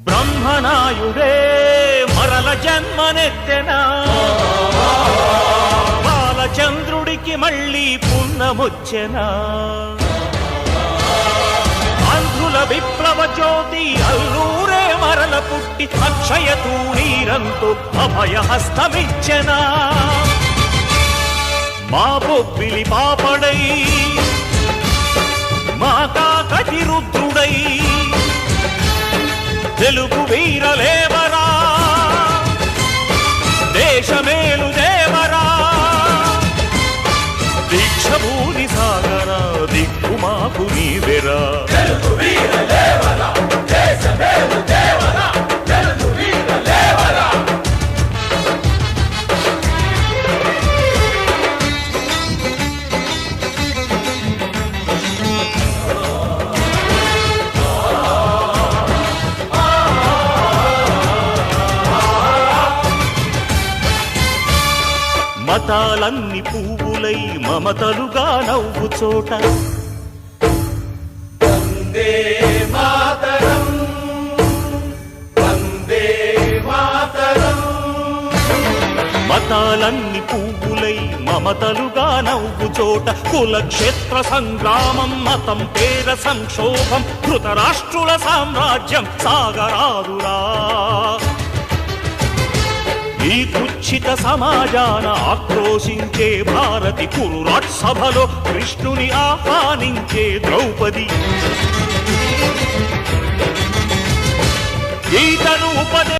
బ్రహ్మనాయుడే మరల జన్మనెత్తెనా, బాలచంద్రుడికి మళ్ళీ పున్నమొచ్చెనా, అంధుల విప్లవ జ్యోతి అల్లూరే మరల పుట్టి అక్షయ తూణీరంతో అభయహస్తమిచ్చెనా, మా బొబ్బిలి పాపడై మా కాకటి రుద్రుడై తెలుగు వీరలేవరా, దేశమేలు దేవరా, దీక్షభూని సాగరా, దిక్కుమాకు నీవెరా. తెలుగు వీరలేవరా, దేశమేలు దేవరా, తెలుగు వీరలేవరా. మతాలన్ని పువ్వులై మమతలుగా నవ్వు చోట వందే మాతరం, వందే మాతరం. మతాలన్ని పువ్వులై మమతలుగా నవ్వు చోట కులక్షేత్ర సంగ్రామం మతం పేర సంక్షోభం ధృతరాష్ట్రుల సామ్రాజ్యం సాగరాదురా. ఈ కుచ్చిత సమాజాన ఆక్రోశించే భారతి కురురాట్ సభలో కృష్ణుని ఆహ్వానించే ద్రౌపది ఈతను ఉపదే